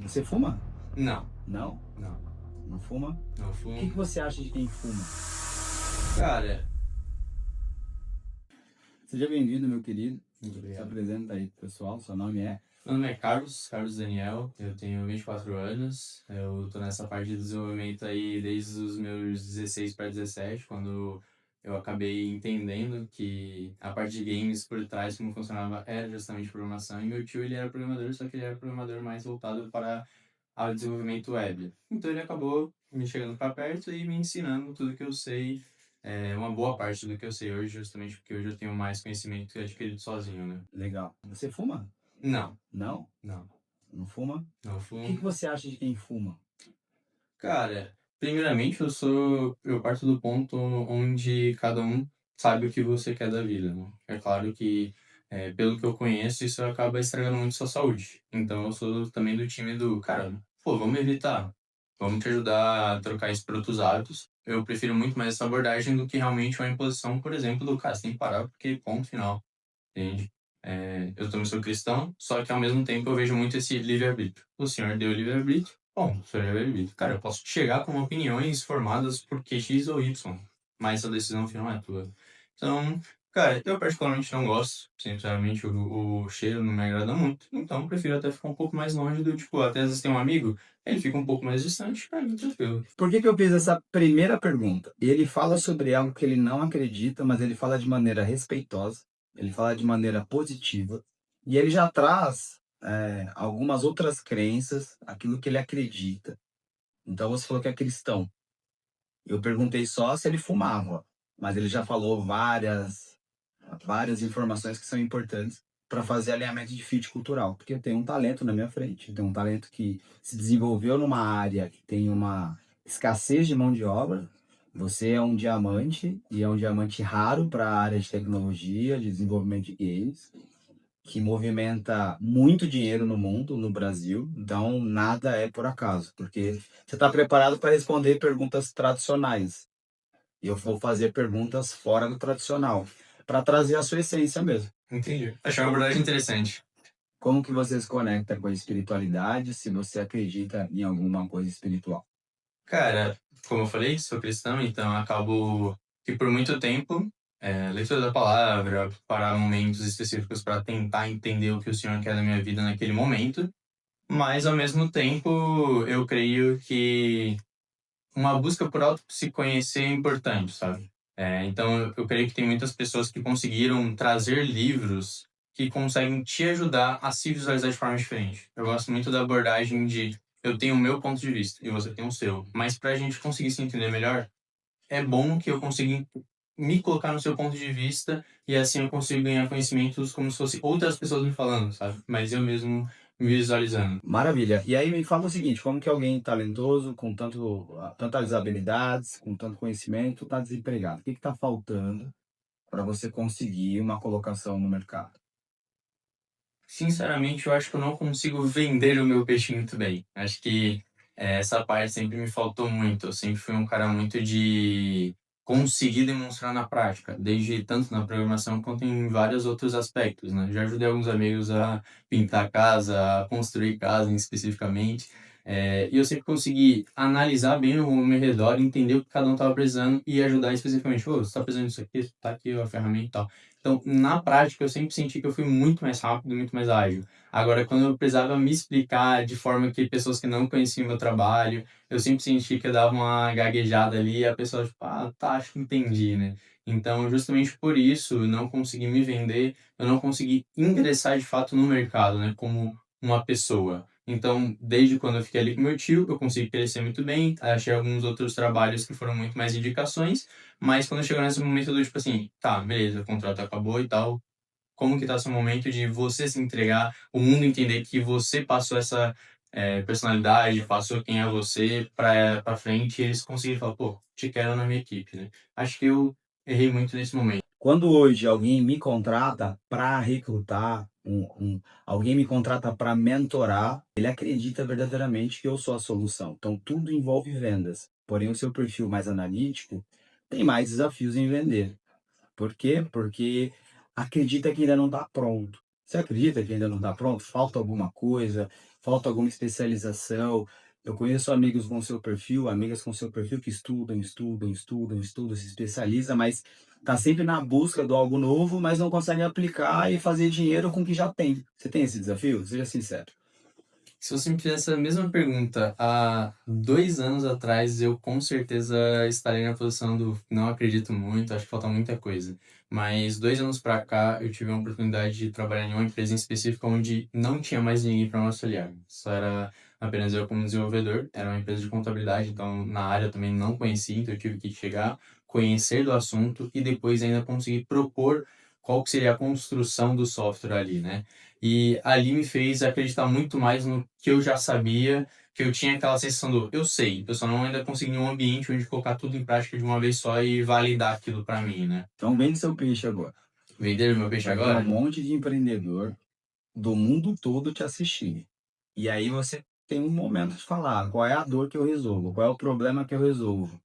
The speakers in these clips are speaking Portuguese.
Você fuma? Não, Não? não, Não fuma? não O que fumo. você acha de quem fuma? Cara, Seja bem-vindo, meu querido. muito Se obrigado. apresenta aí pro pessoal. Seu nome é? Meu nome é Carlos Daniel, eu tenho 24 anos, eu tô nessa parte de desenvolvimento aí desde os meus 16 para 17, quando eu acabei entendendo que a parte de games por trás, como funcionava, era justamente programação, e meu tio, ele era programador, só que ele era programador mais voltado para ao desenvolvimento web. Então ele acabou me chegando para perto e me ensinando tudo que eu sei, uma boa parte do que eu sei hoje, justamente porque hoje eu tenho mais conhecimento que adquirido sozinho, né. Legal. Você fuma? Não, Não? não, Não fuma? não O que fumo. você acha de quem fuma? Cara, primeiramente eu parto do ponto onde cada um sabe o que você quer da vida, né. É claro que, pelo que eu conheço, isso acaba estragando muito sua saúde. Então eu sou também do time do: "Cara, pô, vamos evitar, vamos te ajudar a trocar isso por outros hábitos". Eu prefiro muito mais essa abordagem do que realmente uma imposição, por exemplo, do: "Cara, você tem que parar porque ponto final", entende. Eu também sou cristão, só que ao mesmo tempo eu vejo muito esse livre-arbítrio. O Senhor deu livre-arbítrio, bom, o Senhor deu livre-arbítrio. Cara, eu posso chegar com opiniões formadas por Q, X ou Y, mas a decisão final é tua. Então, cara, eu particularmente não gosto, sinceramente, o cheiro não me agrada muito, então eu prefiro até ficar um pouco mais longe do tipo, até às vezes tem um amigo, ele fica um pouco mais distante, pra mim tranquilo. Por que eu fiz essa primeira pergunta? Ele fala sobre algo que ele não acredita, mas ele fala de maneira respeitosa, ele fala de maneira positiva, e ele já traz, algumas outras crenças, aquilo que ele acredita. Então você falou que é cristão. Eu perguntei só se ele fumava, mas ele já falou várias informações que são importantes para fazer alinhamento de fit cultural, porque eu tenho um talento na minha frente, eu tenho um talento que se desenvolveu numa área que tem uma escassez de mão de obra. Você é um diamante e é um diamante raro para a área de tecnologia, de desenvolvimento de games, que movimenta muito dinheiro no mundo, no Brasil, então nada é por acaso, porque você está preparado para responder perguntas tradicionais. E eu vou fazer perguntas fora do tradicional, para trazer a sua essência mesmo. Entendi. Achei uma Como abordagem que, interessante. como que você se conecta com a espiritualidade, se você acredita em alguma coisa espiritual? Cara, como eu falei, sou cristão, então acabo que por muito tempo, leitura da palavra, parar momentos específicos para tentar entender o que o Senhor quer da minha vida naquele momento, mas ao mesmo tempo eu creio que uma busca por auto se conhecer é importante, sabe. Então eu creio que tem muitas pessoas que conseguiram trazer livros que conseguem te ajudar a se visualizar de forma diferente. Eu gosto muito da abordagem de: eu tenho o meu ponto de vista e você tem o seu, mas para a gente conseguir se entender melhor, é bom que eu consiga me colocar no seu ponto de vista e assim eu consigo ganhar conhecimentos como se fosse outras pessoas me falando, sabe, mas eu mesmo me visualizando. Maravilha. E aí me fala o seguinte, como que alguém talentoso, com tantas habilidades, com tanto conhecimento, está desempregado? O que está faltando para você conseguir uma colocação no mercado? Sinceramente, eu acho que eu não consigo vender o meu peixe muito bem. Acho que, essa parte sempre me faltou muito. Eu sempre fui um cara muito de conseguir demonstrar na prática, desde tanto na programação quanto em vários outros aspectos, né. Já ajudei alguns amigos a pintar casa, a construir casa especificamente, e eu sempre consegui analisar bem o meu redor, entender o que cada um estava precisando e ajudar especificamente: "Ô, você está precisando disso aqui? Tá aqui ó, a ferramenta e tal". Então, na prática, eu sempre senti que eu fui muito mais rápido, muito mais ágil. Agora, quando eu precisava me explicar de forma que pessoas que não conheciam meu trabalho, eu sempre senti que eu dava uma gaguejada ali e a pessoa, tipo, ah, tá, acho que entendi, né? Então, justamente por isso, eu não consegui me vender, eu não consegui ingressar de fato no mercado, né, como uma pessoa. Então, desde quando eu fiquei ali com meu tio, eu consegui crescer muito bem, achei alguns outros trabalhos que foram muito mais indicações, mas quando chegou nesse momento do tipo assim, tá, beleza, o contrato acabou e tal, como que tá seu momento de você se entregar, o mundo entender que você passou essa, personalidade, passou quem é você pra frente e eles conseguirem falar: "Pô, te quero na minha equipe", né. Acho que eu errei muito nesse momento. Quando hoje alguém me contrata para recrutar, alguém me contrata para mentorar, ele acredita verdadeiramente que eu sou a solução. Então tudo envolve vendas. Porém, o seu perfil mais analítico tem mais desafios em vender. Por quê? Porque acredita que ainda não está pronto. Você acredita que ainda não está pronto? Falta alguma coisa, falta alguma especialização. Eu conheço amigos com seu perfil, amigas com seu perfil que estudam, se especializa, mas tá sempre na busca do algo novo, mas não consegue aplicar e fazer dinheiro com o que já tem. Você tem esse desafio? Seja sincero. Se você me fizesse a mesma pergunta há 2 anos atrás, eu com certeza estaria na posição do não acredito muito, acho que falta muita coisa. Mas 2 anos para cá, eu tive a oportunidade de trabalhar em uma empresa em específica onde não tinha mais ninguém para me auxiliar. Só era apenas eu como desenvolvedor, era uma empresa de contabilidade, então na área eu também não conhecia, então eu tive que chegar, conhecer do assunto e depois ainda conseguir propor qual que seria a construção do software ali, né? E ali me fez acreditar muito mais no que eu já sabia, que eu tinha aquela sensação do eu sei, eu só não ainda consegui um ambiente onde colocar tudo em prática de uma vez só e validar aquilo para mim, né? Então vende seu peixe agora. Vender meu peixe Vai ter um agora? monte de empreendedor do mundo todo te assistindo. E aí você tem um momento de falar qual é a dor que eu resolvo, qual é o problema que eu resolvo.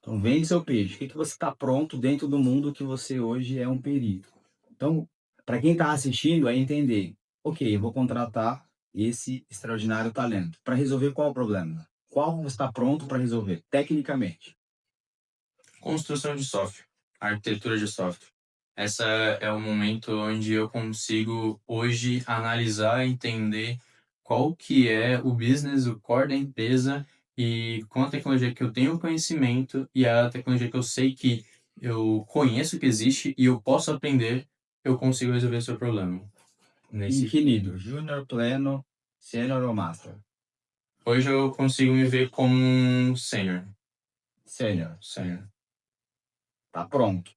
Então vende seu peixe. O que que você está pronto dentro do mundo que você hoje é um perito. Então, para quem está assistindo, é entender, ok, eu vou contratar esse extraordinário talento para resolver qual o problema? Qual você está pronto para resolver, tecnicamente? Construção de software, arquitetura de software. Essa é o momento onde eu consigo hoje analisar e entender qual que é o business, o core da empresa e com a tecnologia que eu tenho conhecimento e a tecnologia que eu sei que eu conheço que existe e eu posso aprender, eu consigo resolver o seu problema. Em Nesse que nível? Júnior, pleno, sênior ou master? Hoje eu consigo me ver como um sênior. Sênior, Sênior. tá pronto.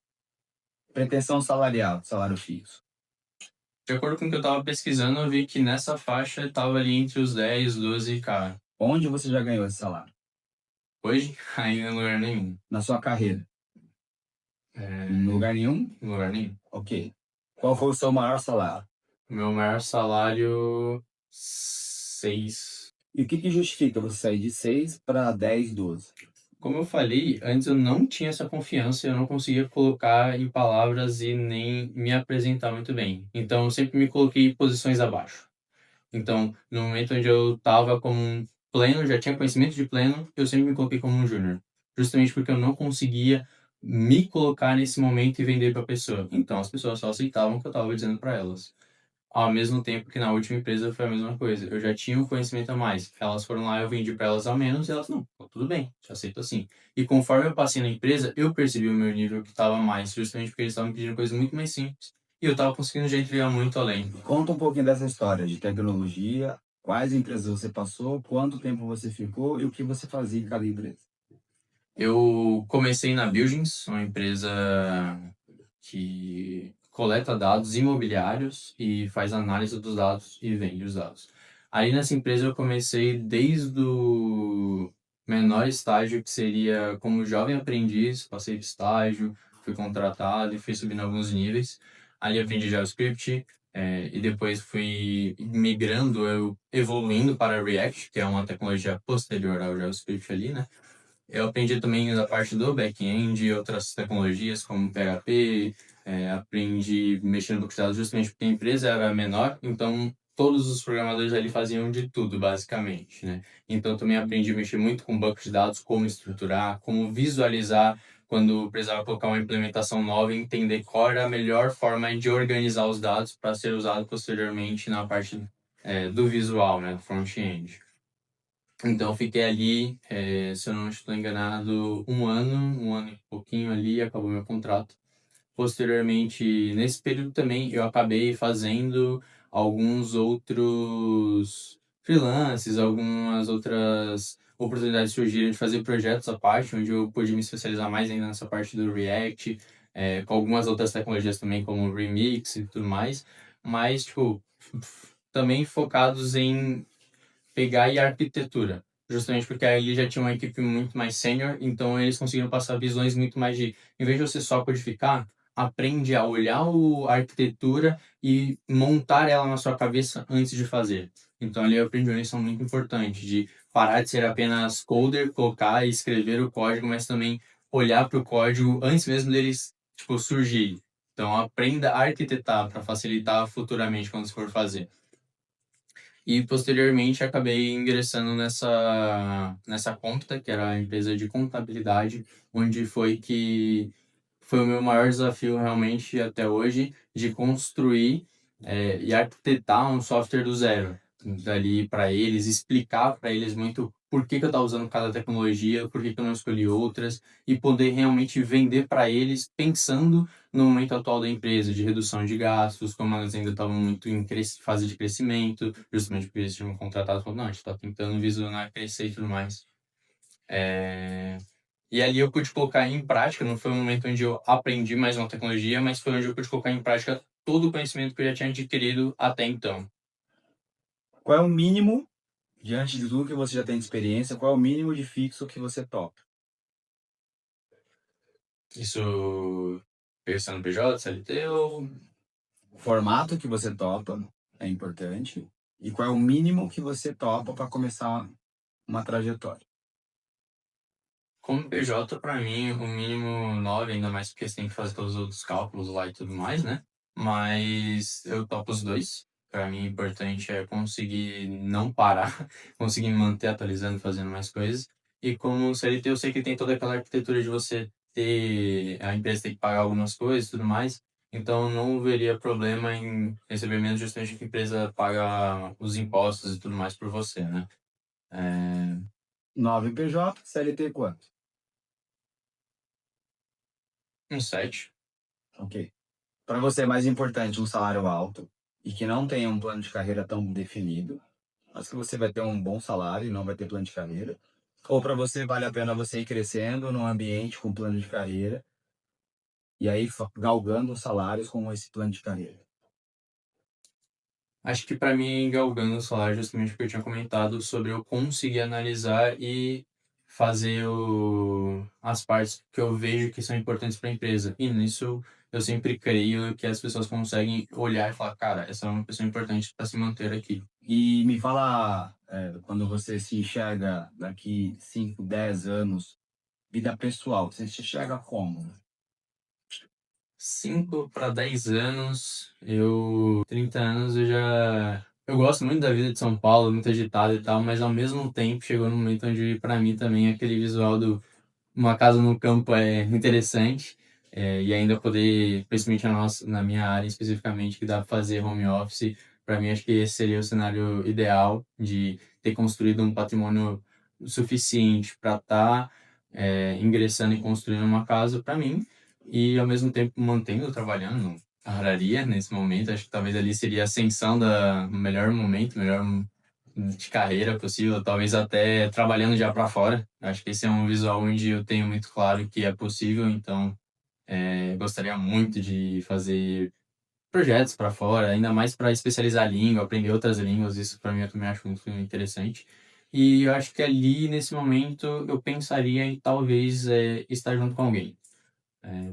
Pretensão salarial, salário fixo. De acordo com o que eu estava pesquisando, eu vi que nessa faixa estava ali entre os 10, 12K. Onde você já ganhou esse salário? Hoje, ainda em lugar nenhum. Na sua carreira? Em É, lugar nenhum? em lugar nenhum. Ok. Qual foi o seu maior salário? O meu maior salário, 6. E o que que justifica você sair de 6 para 10, 12? Como eu falei, antes eu não tinha essa confiança, eu não conseguia colocar em palavras e nem me apresentar muito bem. Então, eu sempre me coloquei em posições abaixo. Então, no momento onde eu estava como um pleno, já tinha conhecimento de pleno, eu sempre me coloquei como um júnior. Justamente porque eu não conseguia me colocar nesse momento e vender para a pessoa. Então, as pessoas só aceitavam o que eu estava dizendo para elas. Ao mesmo tempo que na última empresa foi a mesma coisa. Eu já tinha um conhecimento a mais. Elas foram lá, eu vendi para elas a menos e elas, não, tá tudo bem, te aceito assim. E conforme eu passei na empresa, eu percebi o meu nível que estava mais, justamente porque eles estavam pedindo coisas muito mais simples. E eu estava conseguindo já entregar muito além. Conta um pouquinho dessa história de tecnologia, quais empresas você passou, quanto tempo você ficou e o que você fazia em cada empresa. Eu comecei na Buildings, uma empresa que coleta dados imobiliários e faz análise dos dados e vende os dados. Aí nessa empresa eu comecei desde o menor estágio, que seria como jovem aprendiz, passei de estágio, fui contratado e fui subindo alguns níveis. Ali aprendi JavaScript, e depois fui migrando, eu evoluindo para React, que é uma tecnologia posterior ao JavaScript ali, né? Eu aprendi também a parte do back-end e outras tecnologias como PHP, aprendi mexendo com dados justamente porque a empresa era menor, então todos os programadores ali faziam de tudo, basicamente, né? Então também aprendi a mexer muito com banco de dados, como estruturar, como visualizar quando precisava colocar uma implementação nova e entender qual era a melhor forma de organizar os dados para ser usado posteriormente na parte, do visual, né, do front-end. Então, fiquei ali, se eu não estou enganado, um ano e pouquinho ali, e acabou meu contrato. Posteriormente, nesse período também, eu acabei fazendo alguns outros freelances, algumas outras oportunidades surgiram de fazer projetos à parte, onde eu pude me especializar mais ainda nessa parte do React, com algumas outras tecnologias também, como o Remix e tudo mais, mas, tipo, também focados em pegar e arquitetura. Justamente porque aí já tinha uma equipe muito mais sênior, então eles conseguiram passar visões muito mais de, em vez de você só codificar, aprende a olhar a arquitetura e montar ela na sua cabeça antes de fazer. Então ali eu aprendi uma lição muito importante de parar de ser apenas coder, colocar e escrever o código, mas também olhar para o código antes mesmo deles, tipo, surgir. Então aprenda a arquitetar para facilitar futuramente quando você for fazer. E posteriormente acabei ingressando nessa Compta, que era a empresa de contabilidade, onde foi o meu maior desafio realmente até hoje de construir e arquitetar um software do zero. Dali para eles, explicar para eles muito por que eu estava usando cada tecnologia, por que eu não escolhi outras, e poder realmente vender para eles pensando no momento atual da empresa, de redução de gastos, como elas ainda estavam muito em fase de crescimento, justamente porque eles tinham contratado, falando, não, a gente está tentando visionar crescer e tudo mais. E ali eu pude colocar em prática, não foi um momento onde eu aprendi mais uma tecnologia, mas foi onde eu pude colocar em prática todo o conhecimento que eu já tinha adquirido até então. Qual é o mínimo, diante de tudo que você já tem de experiência, qual é o mínimo de fixo que você topa? Isso pensando PJ, CLT ou... O formato que você topa é importante. E qual é o mínimo que você topa para começar uma trajetória? Como PJ, para mim, o mínimo 9, ainda mais porque você tem que fazer todos os outros cálculos lá e tudo mais, né? Mas eu topo os dois. Para mim, o importante é conseguir não parar, conseguir me manter atualizando, fazendo mais coisas. E como CLT, eu sei que tem toda aquela arquitetura de você ter, a empresa tem que pagar algumas coisas e tudo mais. Então, não veria problema em receber menos, justamente que a empresa paga os impostos e tudo mais por você, né? É, 9 PJ, CLT quanto? um 7. Ok. Para você é mais importante um salário alto e que não tenha um plano de carreira tão definido, mas que você vai ter um bom salário e não vai ter plano de carreira. Ou para você vale a pena você ir crescendo num ambiente com plano de carreira e aí galgando os salários com esse plano de carreira. Acho que para mim, galgando o salário, justamente porque eu tinha comentado sobre eu conseguir analisar e fazer as partes que eu vejo que são importantes para a empresa. E nisso eu sempre creio que as pessoas conseguem olhar e falar, cara, essa é uma pessoa importante para se manter aqui. E me fala, quando você se enxerga daqui 5, 10 anos, vida pessoal, você se enxerga como? 5 para 10 anos, 30 anos, eu já. Eu gosto muito da vida de São Paulo, muito agitado e tal, mas ao mesmo tempo chegou no momento onde, para mim, também aquele visual do uma casa no campo é interessante, e ainda poder, principalmente na minha área especificamente, que dá para fazer home office, para mim acho que esse seria o cenário ideal de ter construído um patrimônio suficiente para estar ingressando e construindo uma casa para mim e ao mesmo tempo mantendo trabalhando no araria nesse momento. Acho que talvez ali seria a ascensão da no melhor momento, melhor de carreira possível, talvez até trabalhando já para fora. Acho que esse é um visual onde eu tenho muito claro que é possível, então gostaria muito de fazer projetos para fora, ainda mais para especializar a língua, aprender outras línguas, isso para mim eu também acho muito interessante. E eu acho que ali, nesse momento, eu pensaria em talvez estar junto com alguém.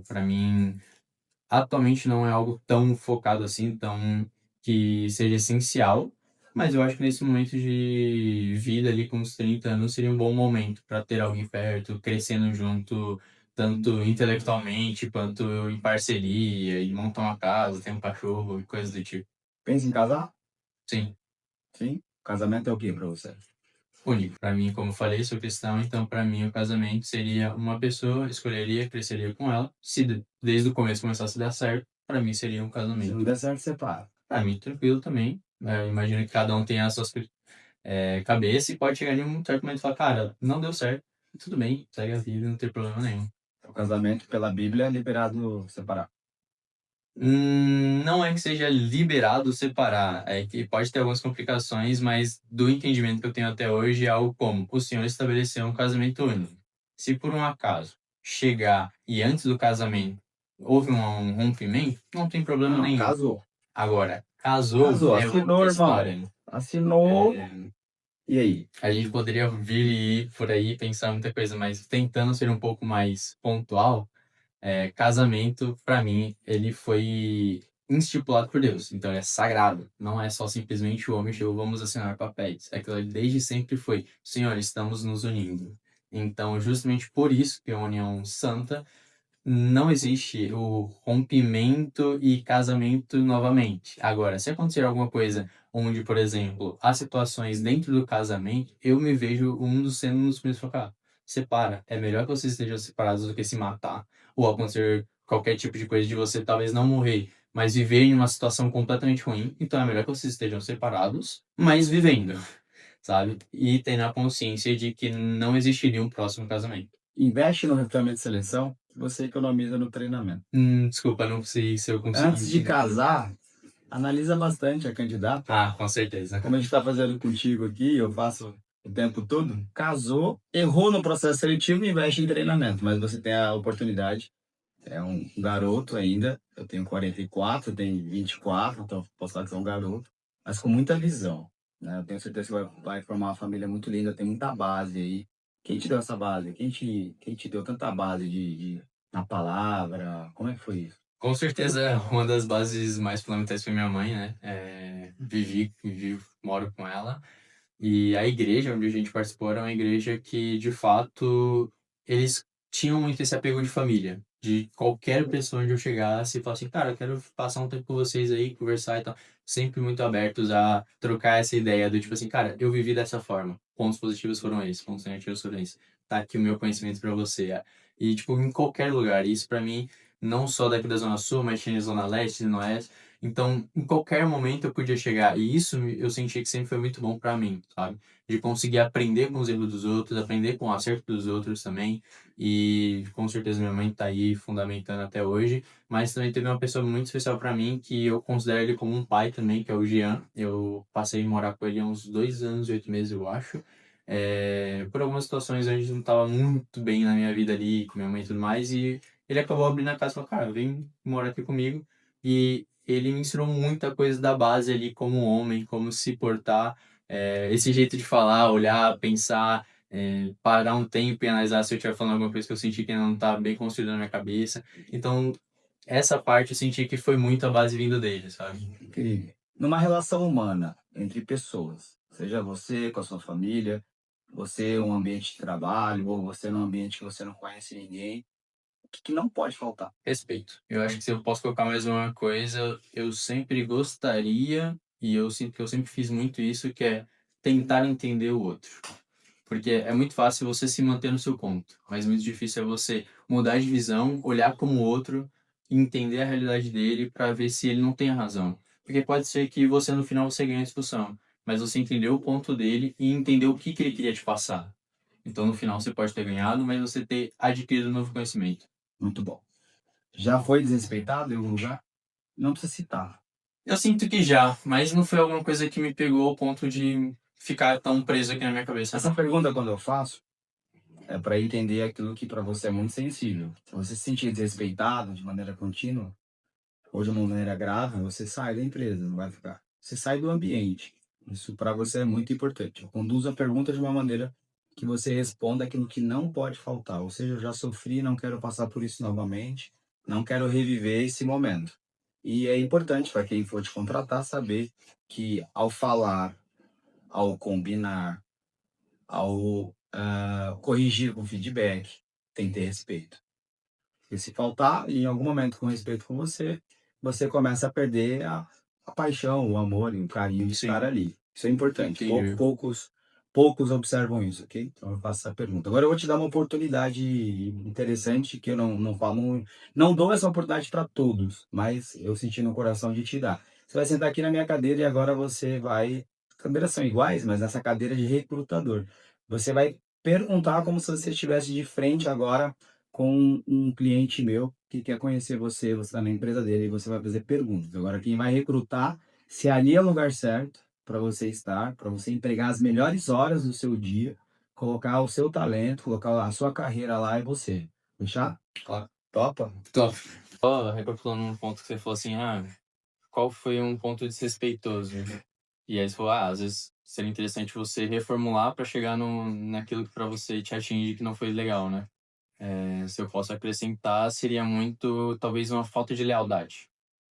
Para mim, atualmente não é algo tão focado assim, tão que seja essencial, mas eu acho que nesse momento de vida ali com os 30 anos seria um bom momento para ter alguém perto, crescendo junto, tanto intelectualmente quanto em parceria, e montar uma casa, ter um cachorro e coisas do tipo. Pensa em casar? Sim, Sim. Casamento é o que para você? único. Para mim, como eu falei, sou cristão, então para mim o casamento seria uma pessoa, escolheria, cresceria com ela. Se desde o começo começasse a dar certo, para mim seria um Se casamento. não der certo, separa. Para mim, tranquilo também. Eu imagino que cada um tem as suas cabeças e pode chegar em um certo momento e falar, cara, não deu certo. Tudo bem, segue a vida, não tem problema nenhum. O casamento, pela Bíblia, é liberado separar. Não é que seja liberado separar, é que pode ter algumas complicações, mas do entendimento que eu tenho até hoje é algo como o senhor estabeleceu um casamento único. Se por um acaso chegar e antes do casamento houve um rompimento, não tem problema Não, nenhum. casou. Agora, casou Casou, é assinou, outra irmão. história. Assinou. E aí? A gente poderia vir e ir por aí pensar muita coisa, mas tentando ser um pouco mais pontual, casamento, para mim, ele foi estipulado por Deus. Então, ele é sagrado. Não é só simplesmente o homem chegou, vamos assinar papéis. Aquilo ali desde sempre foi, Senhor, estamos nos unindo. Então, justamente por isso que é uma união santa, não existe o rompimento e casamento novamente. Agora, se acontecer alguma coisa onde, por exemplo, há situações dentro do casamento, eu me vejo um dos sendo um dos primeiros a falar: "Separa, é melhor que vocês estejam separados do que se matar, ou acontecer qualquer tipo de coisa de você talvez não morrer, mas viver em uma situação completamente ruim, então é melhor que vocês estejam separados, mas vivendo", sabe. E tendo a consciência de que não existiria um próximo casamento. Investe no recrutamento de seleção, que você economiza no treinamento. Desculpa, não sei se eu consegui Antes de entender. casar, analisa bastante a candidata. Ah, com certeza. Como a gente está fazendo contigo aqui, eu faço o tempo todo. Casou, errou no processo seletivo, investe em treinamento, mas você tem a oportunidade. É um garoto ainda, eu tenho 44, tenho 24, então posso falar que sou um garoto, mas com muita visão, né? Eu tenho certeza que vai formar uma família muito linda, tem muita base aí. Quem te deu essa base? Quem te deu tanta base na palavra? Como é que foi isso? Com certeza, uma das bases mais fundamentais foi minha mãe, né, moro com ela, e a igreja onde a gente participou era uma igreja que, de fato, eles tinham muito esse apego de família, de qualquer pessoa onde eu chegasse e falasse assim: "Cara, eu quero passar um tempo com vocês aí, conversar e tal", sempre muito abertos a trocar essa ideia do tipo assim: "Cara, eu vivi dessa forma, pontos positivos foram esses, pontos negativos foram esses, tá aqui o meu conhecimento pra você". E, tipo, em qualquer lugar, isso pra mim não só daqui da Zona Sul, mas tinha Zona Leste, Zona Oeste. Então, em qualquer momento eu podia chegar. E isso eu senti que sempre foi muito bom para mim, sabe? De conseguir aprender com os erros dos outros, aprender com o acerto dos outros também. E com certeza minha mãe tá aí fundamentando até hoje. Mas também teve uma pessoa muito especial para mim, que eu considero ele como um pai também, que é o Jean. Eu passei a morar com ele há uns 2 anos e 8 meses, eu acho. Por algumas situações a gente não estava muito bem na minha vida ali, com minha mãe e tudo mais. E ele acabou abrindo a casa e falou: "Cara, vem morar aqui comigo". E ele me ensinou muita coisa da base ali como homem, como se portar, esse jeito de falar, olhar, pensar, parar um tempo e analisar se eu estiver falando alguma coisa que eu senti que não tá bem construída na minha cabeça. Então, essa parte eu senti que foi muito a base vindo dele, sabe. Incrível. Numa relação humana, entre pessoas, seja você com a sua família, você um ambiente de trabalho, ou você num ambiente que você não conhece ninguém, o que não pode faltar? Respeito. Eu acho que se eu posso colocar mais uma coisa, eu sempre gostaria, e eu sinto que eu sempre fiz muito isso, que é tentar entender o outro. Porque é muito fácil você se manter no seu ponto, mas muito difícil é você mudar de visão, olhar como o outro, e entender a realidade dele para ver se ele não tem razão. Porque pode ser que você no final você ganhe a discussão, mas você entendeu o ponto dele e entendeu o que que ele queria te passar. Então no final você pode ter ganhado, mas você ter adquirido um novo conhecimento. Muito bom. Já foi desrespeitado em algum lugar? Não precisa citar. Eu sinto que já, mas não foi alguma coisa que me pegou ao ponto de ficar tão preso aqui na minha cabeça, Essa não. pergunta, quando eu faço, é para entender aquilo que para você é muito sensível. Se você se sentir desrespeitado de maneira contínua, ou de uma maneira grave, você sai da empresa, não vai ficar. Você sai do ambiente. Isso para você é muito importante. Eu conduzo a pergunta de uma maneira que você responda aquilo que não pode faltar. Ou seja, eu já sofri, não quero passar por isso novamente, não quero reviver esse momento. E é importante para quem for te contratar saber que ao falar, ao combinar, ao corrigir com feedback, tem que ter respeito. E se faltar, em algum momento com respeito com você, você começa a perder a paixão, o amor e o carinho de estar Sim, ali. Isso é importante. entendi. Poucos observam isso, ok? Então eu faço essa pergunta. Agora eu vou te dar uma oportunidade interessante que eu não falo, não dou essa oportunidade para todos, mas eu senti no coração de te dar. Você vai sentar aqui na minha cadeira e agora você vai. As cadeiras são iguais, mas nessa cadeira de recrutador. Você vai perguntar como se você estivesse de frente agora com um cliente meu que quer conhecer você, você está na empresa dele e você vai fazer perguntas. Agora, quem vai recrutar, se ali é o lugar certo para você estar, para você empregar as melhores horas do seu dia, colocar o seu talento, colocar a sua carreira lá, é você. Fechar? Claro. Topa? Top. Só recapitulando um ponto que você falou assim: qual foi um ponto desrespeitoso? E aí você falou: às vezes seria interessante você reformular para chegar naquilo que para você te atingir que não foi legal, né. Se eu posso acrescentar, seria muito, talvez, uma falta de lealdade.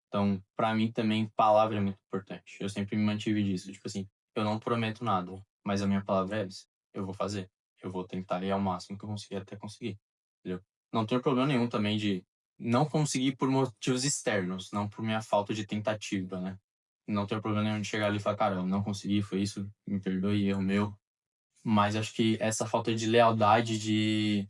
Então, para mim também, palavra é muito importante. Eu sempre me mantive disso, tipo assim, eu não prometo nada, mas a minha palavra é essa. Eu vou fazer. Eu vou tentar ir ao máximo que eu conseguir até conseguir, entendeu? Não tenho problema nenhum também de não conseguir por motivos externos, não por minha falta de tentativa, né? não tenho problema nenhum de chegar ali e falar: "Cara, eu não consegui, foi isso, me perdoe, erro meu". Mas acho que essa falta de lealdade de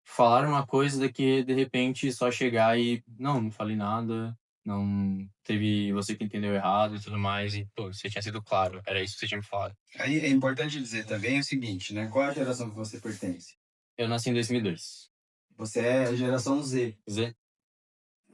falar uma coisa daqui de repente só chegar e: "Não, não falei nada, não teve você que entendeu errado e tudo mais", e, pô, você tinha sido claro, era isso que você tinha me falado. Aí é importante dizer também o seguinte, né, qual é a geração que você pertence? Eu nasci em 2002. Você é a geração Z, Z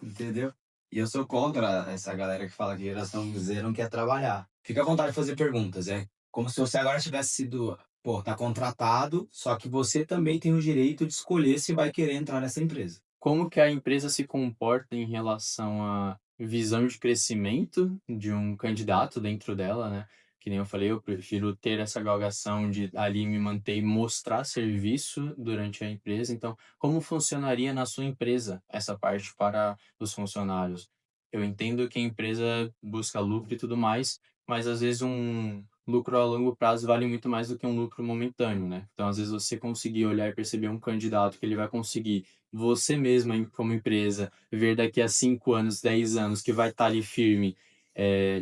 entendeu? E eu sou contra essa galera que fala que geração Z não quer trabalhar. Fica à vontade de fazer perguntas, é como se você agora tivesse sido, pô, tá contratado, só que você também tem o direito de escolher se vai querer entrar nessa empresa. Como que a empresa se comporta em relação à visão de crescimento de um candidato dentro dela, né? Que nem eu falei, eu prefiro ter essa galgação de ali me manter e mostrar serviço durante a empresa. Então, como funcionaria na sua empresa essa parte para os funcionários? Eu entendo que a empresa busca lucro e tudo mais, mas às vezes um lucro a longo prazo vale muito mais do que um lucro momentâneo, né? Então, às vezes você conseguir olhar e perceber um candidato que ele vai conseguir você mesma como empresa ver daqui a 5 anos, 10 anos que vai estar ali firme,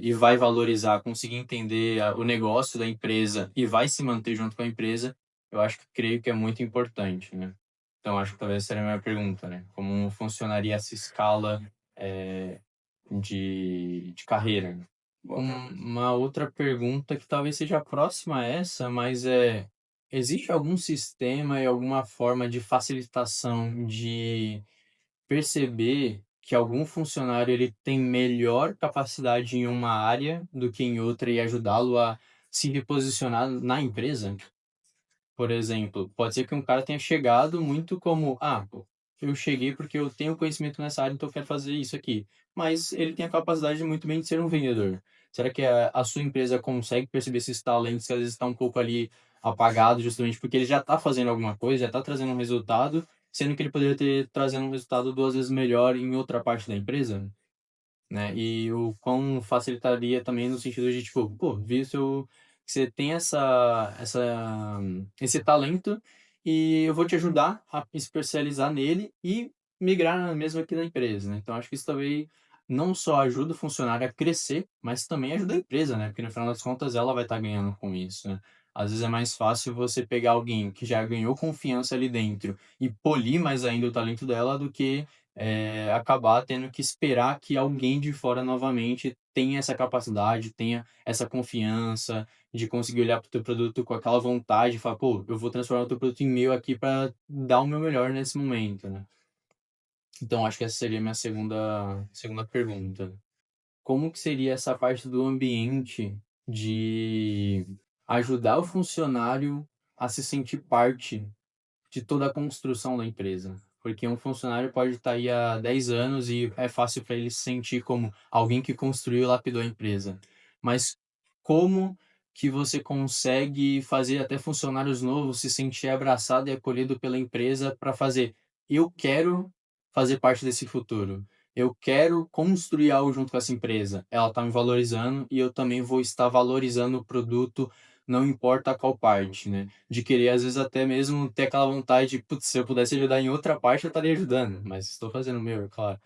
e vai valorizar, conseguir entender o negócio da empresa e vai se manter junto com a empresa, eu acho que creio que é muito importante, né. Então acho que talvez seria a minha pergunta, né, como funcionaria essa escala, eh, de carreira? Boa pergunta. Uma outra pergunta que talvez seja próxima a essa, mas existe algum sistema e alguma forma de facilitação de perceber que algum funcionário ele tem melhor capacidade em uma área do que em outra e ajudá-lo a se reposicionar na empresa? Por exemplo, pode ser que um cara tenha chegado muito como: "Ah, pô, eu cheguei porque eu tenho conhecimento nessa área, então eu quero fazer isso aqui". Mas ele tem a capacidade muito bem de ser um vendedor. Será que a sua empresa consegue perceber esses talentos que às vezes estão um pouco ali apagado, justamente porque ele já está fazendo alguma coisa, já está trazendo um resultado, sendo que ele poderia ter trazendo um resultado 2 vezes melhor em outra parte da empresa? Né, e o quão facilitaria também no sentido de, tipo, pô, visto que você tem esse talento, e eu vou te ajudar a especializar nele e migrar mesmo aqui da empresa, né. Então acho que isso também não só ajuda o funcionário a crescer, mas também ajuda a empresa, né, porque no final das contas ela vai estar ganhando com isso, né. Às vezes é mais fácil você pegar alguém que já ganhou confiança ali dentro e polir mais ainda o talento dela do que acabar tendo que esperar que alguém de fora novamente tenha essa capacidade, tenha essa confiança de conseguir olhar para o teu produto com aquela vontade e falar: "Pô, eu vou transformar o teu produto em meu aqui para dar o meu melhor nesse momento", né. Então acho que essa seria a minha segunda pergunta. Como que seria essa parte do ambiente de ajudar o funcionário a se sentir parte de toda a construção da empresa. Porque um funcionário pode estar aí há 10 anos e é fácil para ele se sentir como alguém que construiu e lapidou a empresa. Mas como que você consegue fazer até funcionários novos se sentir abraçado e acolhido pela empresa para fazer: "Eu quero fazer parte desse futuro. Eu quero construir algo junto com essa empresa. Ela está me valorizando e eu também vou estar valorizando o produto, não importa qual parte", né? De querer, às vezes, até mesmo ter aquela vontade de: "Putz, se eu pudesse ajudar em outra parte, eu estaria ajudando, mas estou fazendo o meu, é claro".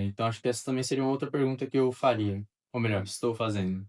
Então acho que essa também seria uma outra pergunta que eu faria, ou melhor, estou fazendo.